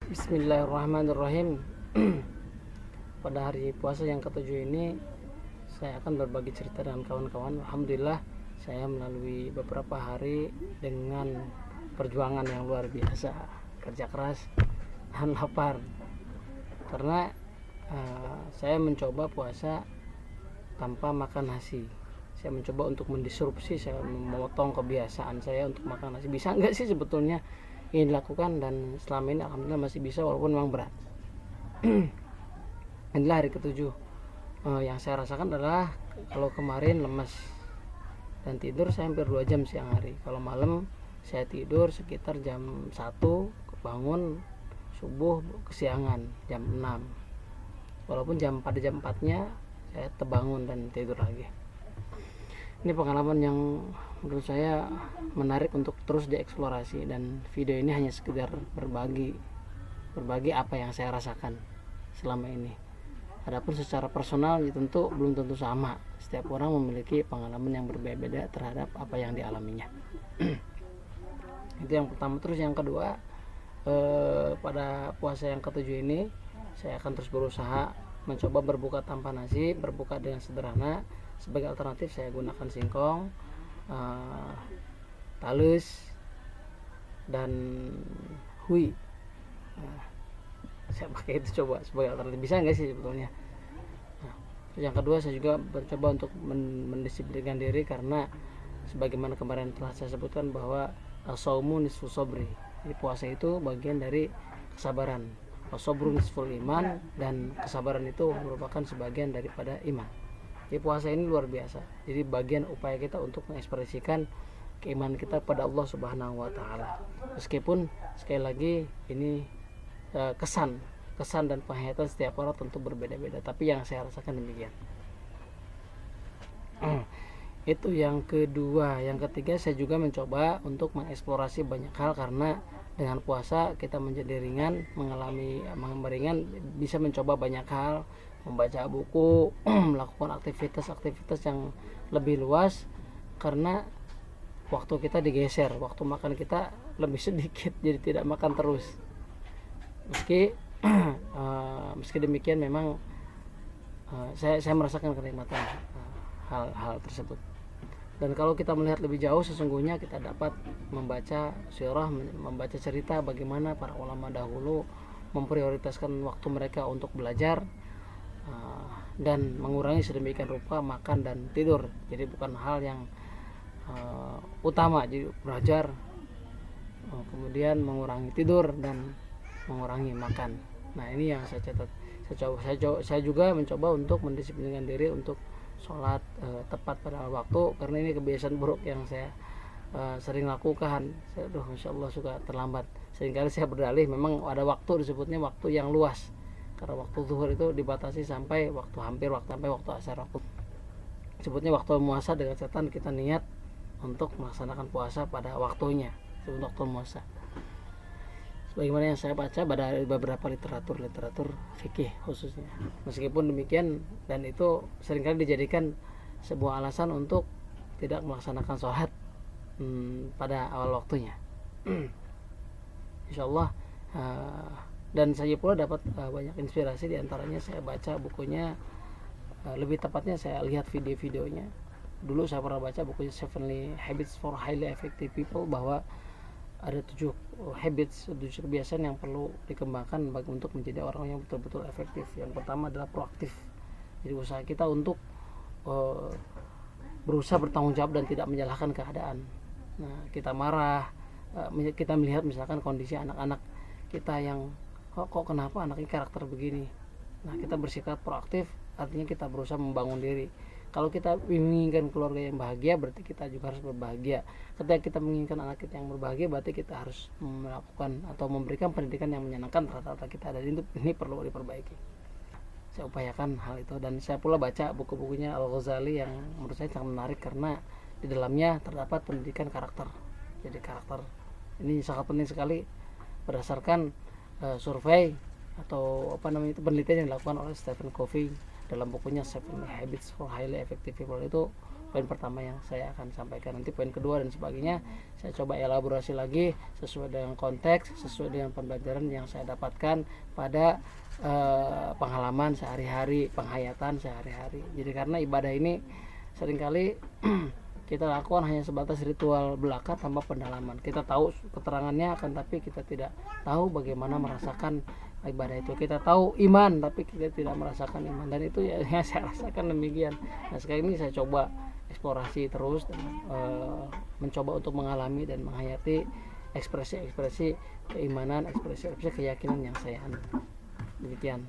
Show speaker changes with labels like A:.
A: Bismillahirrahmanirrahim. Pada hari puasa yang ketujuh ini saya akan berbagi cerita dengan kawan-kawan. Alhamdulillah saya melalui beberapa hari dengan perjuangan yang luar biasa, kerja keras dan lapar. Karena saya mencoba puasa tanpa makan nasi. Saya mencoba untuk mendisrupsi, saya memotong kebiasaan saya untuk makan nasi. Bisa enggak sih sebetulnya ini dilakukan, dan selama ini alhamdulillah masih bisa walaupun memang berat. Inilah hari ketujuh. Yang saya rasakan adalah kalau kemarin lemas dan tidur saya hampir 2 jam siang hari. Kalau malam saya tidur sekitar jam 1, bangun subuh kesiangan jam 6. Walaupun pada jam 4-nya saya terbangun dan tidur lagi. Ini pengalaman yang menurut saya menarik untuk terus dieksplorasi, dan video ini hanya sekedar berbagi apa yang saya rasakan selama ini. Adapun secara personal tentu belum tentu sama. Setiap orang memiliki pengalaman yang berbeda-beda terhadap apa yang dialaminya. Itu yang pertama. Terus yang kedua, pada puasa yang ketujuh ini saya akan terus berusaha mencoba berbuka tanpa nasi, berbuka dengan sederhana. Sebagai alternatif saya gunakan singkong, talus, dan hui. Saya pakai itu coba sebagai alternatif. Bisa nggak sih sebetulnya? Yang kedua, saya juga mencoba untuk mendisiplinkan diri, karena sebagaimana kemarin telah saya sebutkan bahwa as-saumu nisfu sabri. Jadi puasa itu bagian dari kesabaran. As-sabru nisful iman, dan kesabaran itu merupakan sebagian daripada iman. Jadi puasa ini luar biasa. Jadi bagian upaya kita untuk mengekspresikan keimanan kita pada Allah Subhanahu wa taala. Meskipun sekali lagi ini kesan dan penghayatan setiap orang tentu berbeda-beda, tapi yang saya rasakan demikian. Itu yang kedua. Yang ketiga, saya juga mencoba untuk mengeksplorasi banyak hal, karena dengan puasa kita menjadi ringan, meringan, bisa mencoba banyak hal, membaca buku, melakukan aktivitas yang lebih luas, karena waktu kita digeser, waktu makan kita lebih sedikit, jadi tidak makan terus. Meski demikian memang saya merasakan kenikmatan hal tersebut. Dan kalau kita melihat lebih jauh, sesungguhnya kita dapat membaca sirah, membaca cerita bagaimana para ulama dahulu memprioritaskan waktu mereka untuk belajar dan mengurangi sedemikian rupa makan dan tidur. Jadi bukan hal yang utama, jadi belajar kemudian mengurangi tidur dan mengurangi makan. Nah, ini yang saya catat. Saya juga mencoba untuk mendisiplinkan diri untuk sholat tepat pada waktu, karena ini kebiasaan buruk yang saya sering lakukan. Masya Allah suka terlambat. Seringkali saya berdalih, memang ada waktu, disebutnya waktu yang luas, karena waktu zuhur itu dibatasi sampai sampai waktu asar. Sebutnya waktu muasa, dengan catatan kita niat untuk melaksanakan puasa pada waktunya, sebut waktu muasa. Sebagaimana yang saya baca pada beberapa literatur fikih khususnya. Meskipun demikian, dan itu seringkali dijadikan sebuah alasan untuk tidak melaksanakan sholat pada awal waktunya. Insyaallah. Dan saya pula dapat banyak inspirasi, diantaranya saya baca bukunya, lebih tepatnya saya lihat video-videonya. Dulu saya pernah baca bukunya 7 Habits for Highly Effective People, bahwa ada 7 kebiasaan yang perlu dikembangkan untuk menjadi orang yang betul-betul efektif. Yang pertama adalah proaktif. Jadi usaha kita untuk berusaha bertanggung jawab dan tidak menyalahkan keadaan. Nah, kita marah, kita melihat misalkan kondisi anak-anak kita yang kok kenapa anaknya karakter begini. Nah, kita bersikap proaktif, artinya kita berusaha membangun diri. Kalau kita menginginkan keluarga yang bahagia, berarti kita juga harus berbahagia. Ketika kita menginginkan anak kita yang berbahagia, berarti kita harus melakukan atau memberikan pendidikan yang menyenangkan rata-rata kita, dan ini perlu diperbaiki. Saya upayakan hal itu, dan saya pula baca buku-bukunya Al-Ghazali yang menurut saya sangat menarik, karena di dalamnya terdapat pendidikan karakter. Jadi karakter ini sangat penting sekali, berdasarkan survei atau penelitian yang dilakukan oleh Stephen Covey dalam bukunya 7 Habits for Highly Effective People. Itu poin pertama yang saya akan sampaikan. Nanti poin kedua dan sebagainya saya coba elaborasi lagi sesuai dengan konteks, sesuai dengan pembelajaran yang saya dapatkan pada pengalaman sehari-hari, penghayatan sehari-hari. Jadi karena ibadah ini seringkali kita lakukan hanya sebatas ritual belaka tanpa pendalaman. Kita tahu keterangannya, akan tapi kita tidak tahu bagaimana merasakan ibadah itu. Kita tahu iman tapi kita tidak merasakan iman, dan itu ya yang saya rasakan demikian. Nah sekarang ini saya coba eksplorasi terus dan mencoba untuk mengalami dan menghayati ekspresi-ekspresi keimanan, ekspresi-ekspresi keyakinan yang saya anut. Demikian.